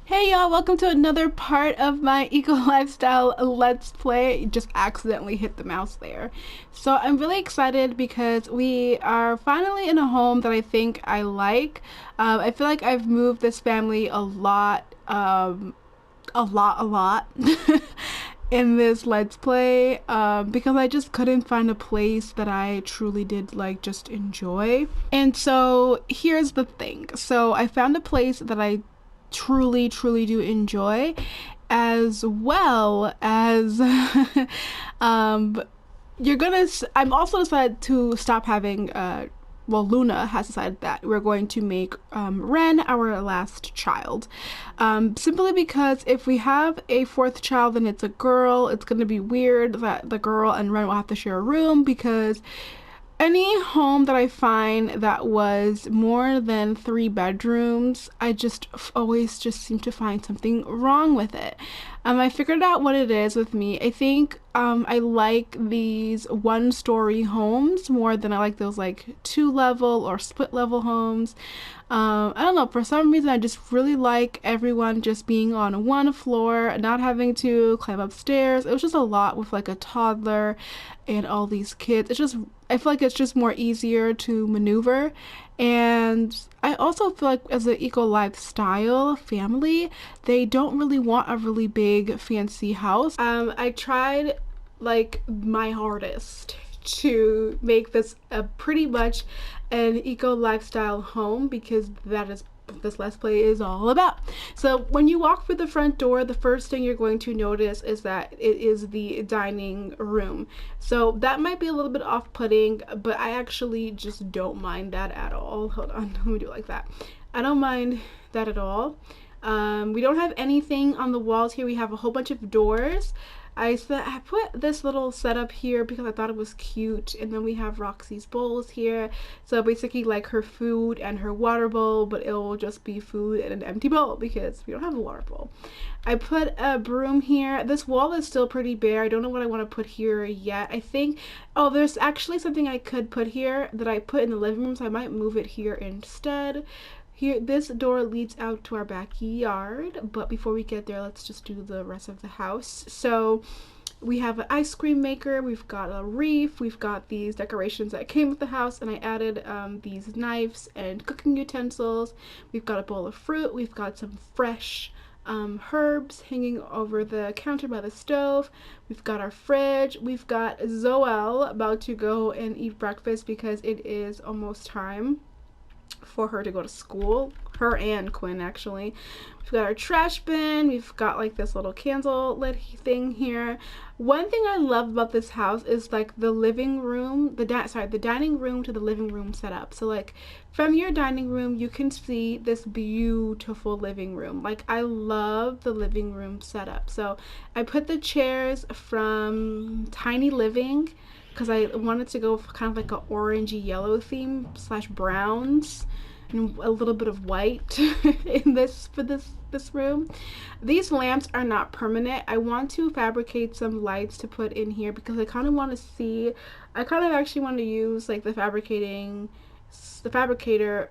Hey y'all, welcome to another part of my eco lifestyle let's play. Just accidentally hit the mouse there. So I'm really excited because we are finally in a home that I think I like. I feel like I've moved this family a lot in this let's play because I just couldn't find a place that I truly did like just enjoy. And so here's the thing. So I found a place that I truly do enjoy, as well as um you're gonna I'm also decided to stop having well, Luna has decided that we're going to make Ren our last child. Simply because if we have a fourth child and it's a girl, it's going to be weird that the girl and Ren will have to share a room, because any home that I find that was more than 3 bedrooms, I just always just seem to find something wrong with it. I figured out what it is with me. I think I like these 1-story homes more than I like those like 2-level or split level homes. I don't know, for some reason I just really like everyone just being on one floor, not having to climb upstairs. It was just a lot with like a toddler and all these kids. It's just, I feel like it's just more easier to maneuver. And I also feel like as an eco lifestyle family, they don't really want a really big fancy house. I tried like my hardest to make this a pretty much an eco lifestyle home, because that is what this let's play is all about. So when you walk through the front door, the first thing you're going to notice is that it is the dining room. So that might be a little bit off-putting, but I actually just don't mind that at all. Hold on, let me do it like that. I don't mind that at all. We don't have anything on the walls here. We have a whole bunch of doors. I put this little setup here because I thought it was cute, and then we have Roxy's bowls here. So basically like her food and her water bowl, but it'll just be food and an empty bowl because we don't have a water bowl. I put a broom here. This wall is still pretty bare. I don't know what I want to put here yet. I think, oh, there's actually something I could put here that I put in the living room, so I might move it here instead. Here, this door leads out to our backyard, but before we get there, let's just do the rest of the house. So we have an ice cream maker, we've got a reef, we've got these decorations that came with the house, and I added these knives and cooking utensils. We've got a bowl of fruit, we've got some fresh herbs hanging over the counter by the stove. We've got our fridge. We've got Zoel about to go and eat breakfast because it is almost time for her to go to school. Her and Quinn, actually. We've got our trash bin. We've got like this little candle lit thing here. One thing I love about this house is like the living room, the dining room to the living room setup. So like from your dining room, you can see this beautiful living room. Like I love the living room setup. So I put the chairs from Tiny Living because I wanted to go for kind of like an orangey yellow theme / browns and a little bit of white in this room. These lamps are not permanent. I want to fabricate some lights to put in here because I kind of want to see, I kind of actually want to use like the fabricator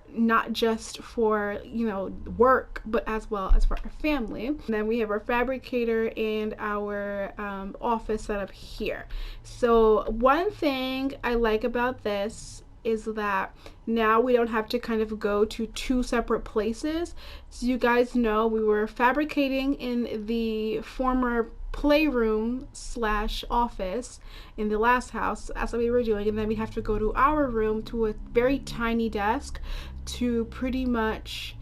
not just for, you know, work, but as well as for our family. And then we have our fabricator and our office set up here. So one thing I like about this is that now we don't have to kind of go to 2 separate places. So you guys know we were fabricating in the former playroom / office in the last house. That's what we were doing, and then we have to go to our room to a very tiny desk to pretty much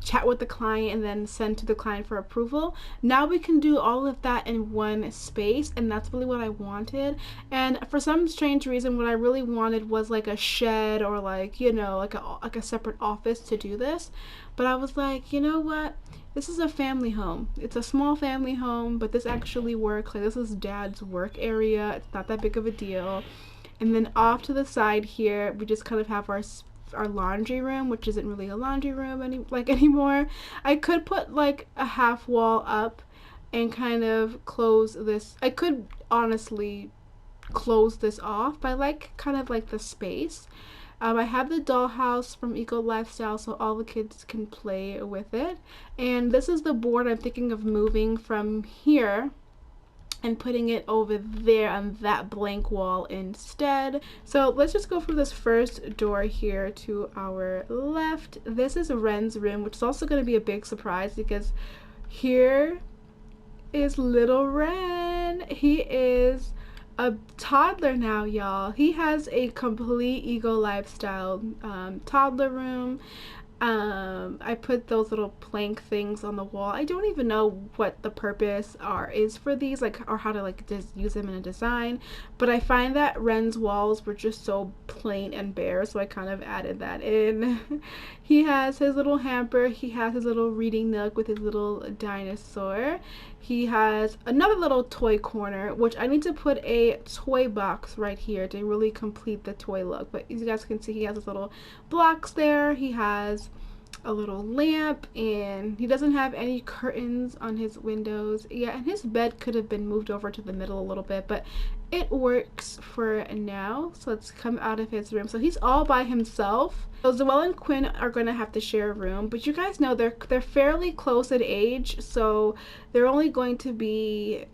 chat with the client and then send to the client for approval. Now we can do all of that in one space, and that's really what I wanted. And for some strange reason, what I really wanted was like a shed or like, you know, like a separate office to do this. But I was like, you know what? This is a family home. It's a small family home, but this actually works. Like this is Dad's work area. It's not that big of a deal. And then off to the side here, we just kind of have our laundry room, which isn't really a laundry room anymore. I could put like a half wall up and kind of close this. I could honestly close this off, but I like kind of like the space. I have the dollhouse from Eco Lifestyle so all the kids can play with it. And this is the board I'm thinking of moving from here and putting it over there on that blank wall instead. So let's just go through this first door here to our left. This is Ren's room, which is also going to be a big surprise because here is little Ren. He is a toddler now, y'all. He has a complete Eco Lifestyle toddler room. I put those little plank things on the wall. I don't even know what the purpose is for these, like, or how to like just use them in a design, but I find that Ren's walls were just so plain and bare, so I kind of added that in. He has his little hamper, he has his little reading nook with his little dinosaur. He has another little toy corner, which I need to put a toy box right here to really complete the toy look. But as you guys can see, he has his little blocks there. He has a little lamp, and he doesn't have any curtains on his windows. Yeah, and his bed could have been moved over to the middle a little bit, but it works for now. So let's come out of his room. So he's all by himself. So Zoelle and Quinn are going to have to share a room, but you guys know they're fairly close in age, so they're only going to be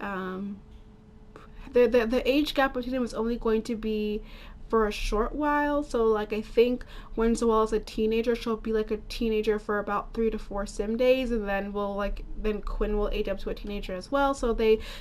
the age gap between them is only going to be for a short while. So like I think when Zoelle is a teenager, she'll be like a teenager for about 3 to 4 sim days, and then then Quinn will age up to a teenager as well. So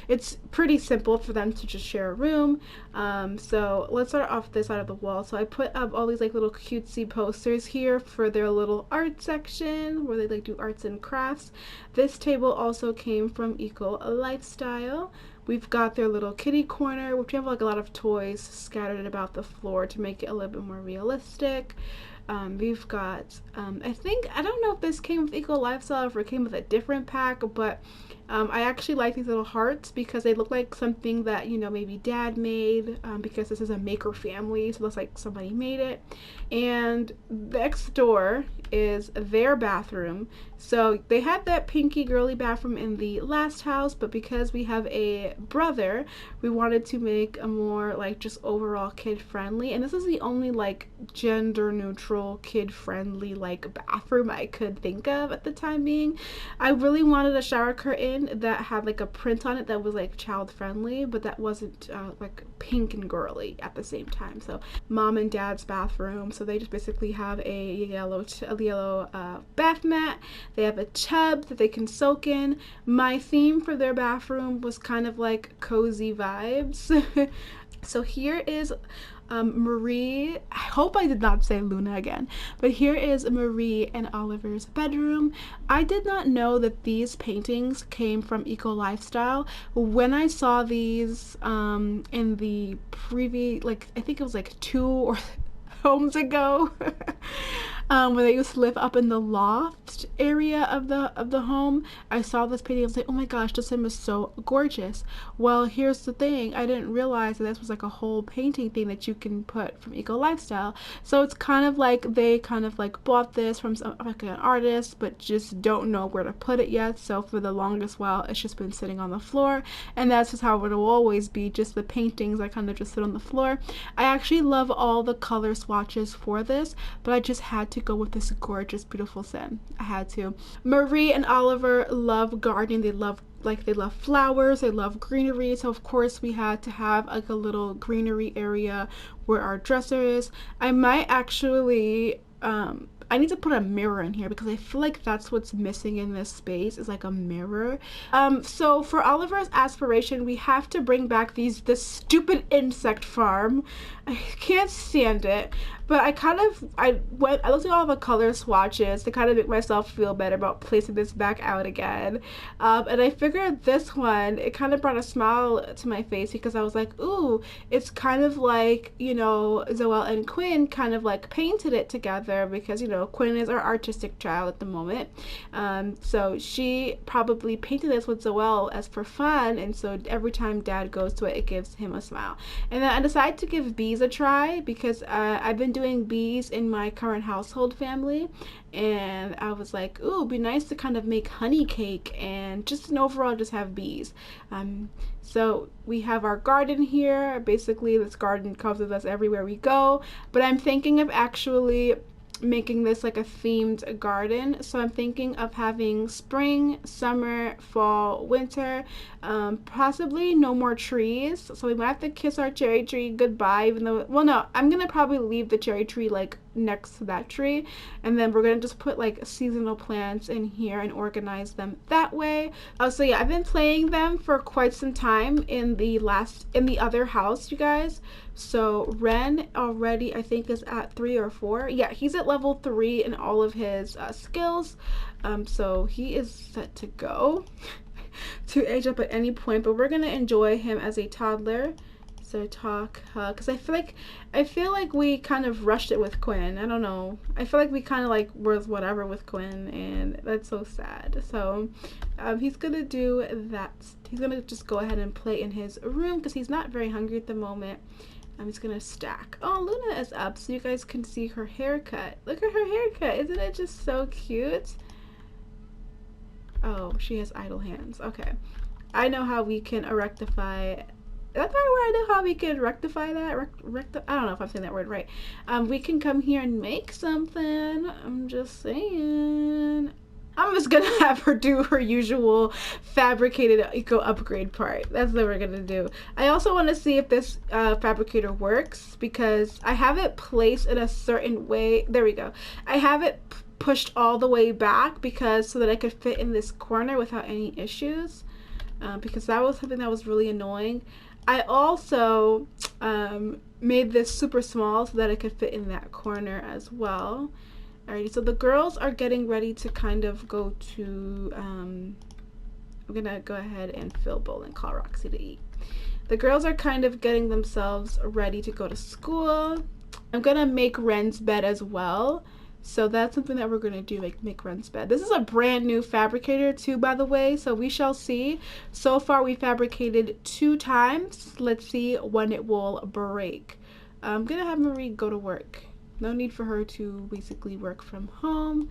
it's pretty simple for them to just share a room. So let's start off this side of the wall. So I put up all these like little cutesy posters here for their little art section where they like do arts and crafts. This table also came from Eco Lifestyle. We've got their little kitty corner, which we have like a lot of toys scattered about the floor to make it a little bit more realistic. We've got, I don't know if this came with Eco Lifestyle or if it came with a different pack, but I actually like these little hearts because they look like something that, you know, maybe dad made, because this is a maker family, so it looks like somebody made it. And next door is their bathroom. So they had that pinky girly bathroom in the last house, but because we have a brother, we wanted to make a more like just overall kid friendly, and this is the only like gender neutral kid friendly like bathroom I could think of at the time being. I really wanted a shower curtain that had like a print on it that was like child friendly, but that wasn't like pink and girly at the same time. So mom and dad's bathroom, so they just basically have a yellow bath mat. They have a tub that they can soak in. My theme for their bathroom was kind of like cozy vibes. So here is Marie, I hope I did not say Luna again, but here is Marie and Oliver's bedroom. I did not know that these paintings came from Eco Lifestyle. When I saw these in the previous, like I think it was like 2 or homes ago, when they used to live up in the loft area of the home, I saw this painting. I was like, oh my gosh, this home is so gorgeous. Well, here's the thing, I didn't realize that this was like a whole painting thing that you can put from Eco Lifestyle. So it's kind of like they kind of like bought this from some like an artist, but just don't know where to put it yet. So for the longest while, it's just been sitting on the floor, and that's just how it will always be, just the paintings that kind of just sit on the floor. I actually love all the color swatches for this, but I just had to go with this gorgeous, beautiful sim. I had to. Marie and Oliver love gardening. They love flowers, they love greenery, so of course we had to have like a little greenery area where our dresser is. I might actually I need to put a mirror in here because I feel like that's what's missing in this space, is like a mirror. So for Oliver's aspiration, we have to bring back this stupid insect farm. I can't stand it. But I looked at all the color swatches to kind of make myself feel better about placing this back out again. And I figured this one, it kind of brought a smile to my face because I was like, ooh, it's kind of like, you know, Zoelle and Quinn kind of like painted it together because, you know, Quinn is our artistic child at the moment. So she probably painted this with Zoelle as for fun, and so every time dad goes to it, it gives him a smile. And then I decided to give bees a try because I've been doing bees in my current household family, and I was like, ooh, it'd be nice to kind of make honey cake and just an overall just have bees. So we have our garden here. Basically, this garden comes with us everywhere we go, but I'm thinking of actually making this like a themed garden. So I'm thinking of having spring, summer, fall, winter, possibly no more trees. So we might have to kiss our cherry tree goodbye, even though, well, no, I'm gonna probably leave the cherry tree like next to that tree, and then we're gonna just put like seasonal plants in here and organize them that way. So yeah, I've been playing them for quite some time in the other house, you guys. So Ren already, I think, is at 3 or 4. Yeah, he's at level 3 in all of his skills. So he is set to go to age up at any point, but we're gonna enjoy him as a toddler. So talk, because I feel like we kind of rushed it with Quinn. I don't know. I feel like we kind of like were whatever with Quinn, and that's so sad. So he's gonna do that. He's gonna just go ahead and play in his room because he's not very hungry at the moment. I'm just gonna stack. Oh, Luna is up so you guys can see her haircut. Look at her haircut. Isn't it just so cute? Oh, she has idle hands. Okay. I know how we can rectify. That's probably where I know how we can rectify that. I don't know if I'm saying that word right. We can come here and make something. I'm just saying. I'm just gonna have her do her usual fabricated eco upgrade part. That's what we're gonna do. I also want to see if this fabricator works because I have it placed in a certain way. There we go. I have it pushed all the way back because so that I could fit in this corner without any issues. Because that was something that was really annoying. I also made this super small so that it could fit in that corner as well. Alrighty, so the girls are getting ready to kind of go to, I'm gonna go ahead and fill bowl and call Roxy to eat. The girls are kind of getting themselves ready to go to school. I'm gonna make Ren's bed as well. So that's something that we're gonna do, make Ren's bed. This is a brand new fabricator too, by the way, so we shall see. So far we fabricated 2 times. Let's see when it will break. I'm gonna have Marie go to work. No need for her to basically work from home.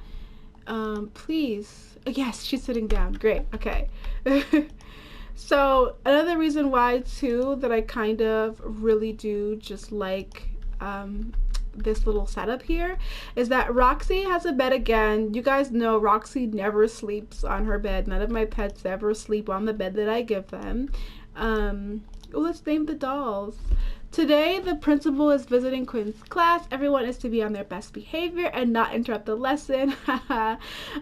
Please. Oh, yes, she's sitting down. Great. Okay. So another reason why too that I kind of really do just like this little setup here is that Roxy has a bed again. You guys know Roxy never sleeps on her bed. None of my pets ever sleep on the bed that I give them. Let's name the dolls. Today, the principal is visiting Quinn's class. Everyone is to be on their best behavior and not interrupt the lesson.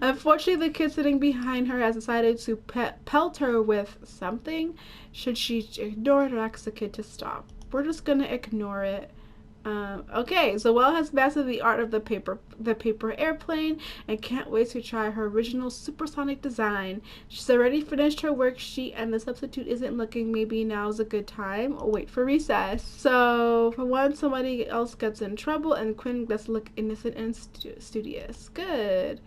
Unfortunately, the kid sitting behind her has decided to pelt her with something. Should she ignore it or ask the kid to stop? We're just gonna ignore it. Okay, Zoelle has mastered the art of the paper airplane and can't wait to try her original supersonic design. She's already finished her worksheet and the substitute isn't looking. Maybe now's a good time or wait for recess. So for once, somebody else gets in trouble and Quinn gets to look innocent and studious. Good.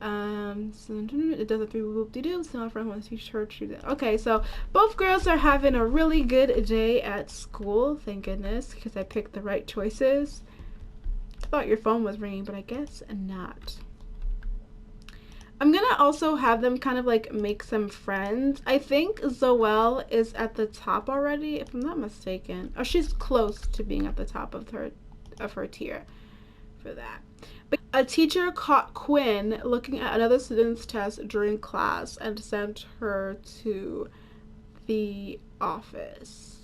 So it does a 3 whoop-de-doo. So my friend wants to teach her to do that. Okay, so both girls are having a really good day at school. Thank goodness, because I picked the right choices. I thought your phone was ringing, but I guess not. I'm gonna also have them kind of like make some friends. I think Zoelle is at the top already, if I'm not mistaken. Oh, she's close to being at the top of her tier for that. But a teacher caught Quinn looking at another student's test during class and sent her to the office.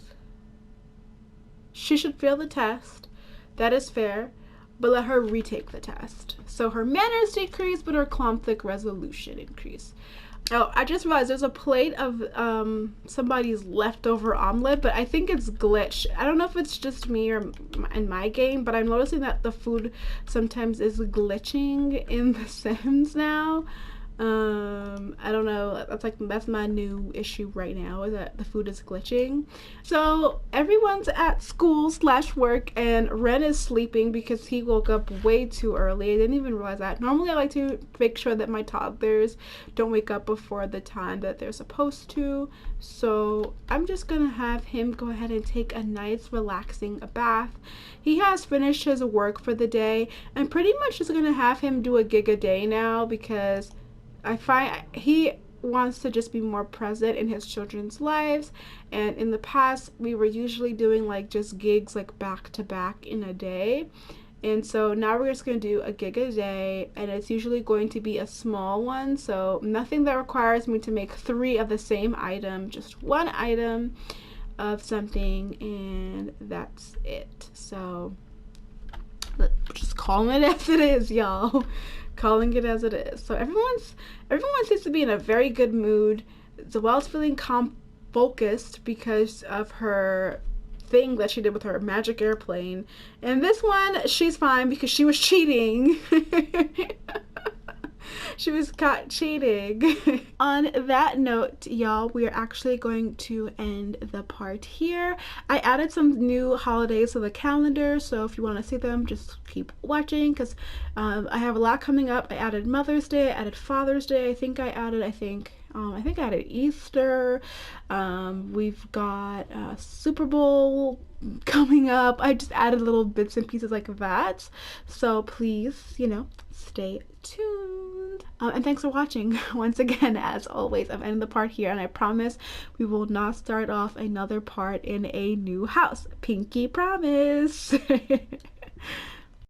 She should fail the test. That is fair, but let her retake the test. So her manners decrease, but her conflict resolution increase. Oh, I just realized there's a plate of somebody's leftover omelet, but I think it's glitched. I don't know if it's just me or in my game, but I'm noticing that the food sometimes is glitching in The Sims now. I don't know. That's my new issue right now, is that the food is glitching. So everyone's at school slash work, and Ren is sleeping because he woke up way too early. I didn't even realize that. Normally I like to make sure that my toddlers don't wake up before the time that they're supposed to. So I'm just gonna have him go ahead and take a nice relaxing bath. He has finished his work for the day, and pretty much just gonna have him do a gig a day now, because I find he wants to just be more present in his children's lives. And in the past, we were usually doing like just gigs like back to back in a day. And so now we're just going to do a gig a day, and it's usually going to be a small one. So nothing that requires me to make 3 of the same item, just 1 item of something, and that's it. So just calling it as it is, y'all. Calling it as it is. So everyone seems to be in a very good mood. Zoelle's feeling focused because of her thing that she did with her magic airplane. And this one, she's fine because she was cheating. She was caught cheating. On that note, y'all, we are actually going to end the part here. I added some new holidays to the calendar, so if you want to see them, just keep watching, because I have a lot coming up. I added Mother's Day, I added Father's Day, I think I added Easter. We've got Super Bowl coming up. I just added little bits and pieces like that. So please, stay tuned. And thanks for watching. Once again, as always, I've ended the part here, and I promise we will not start off another part in a new house. Pinky promise.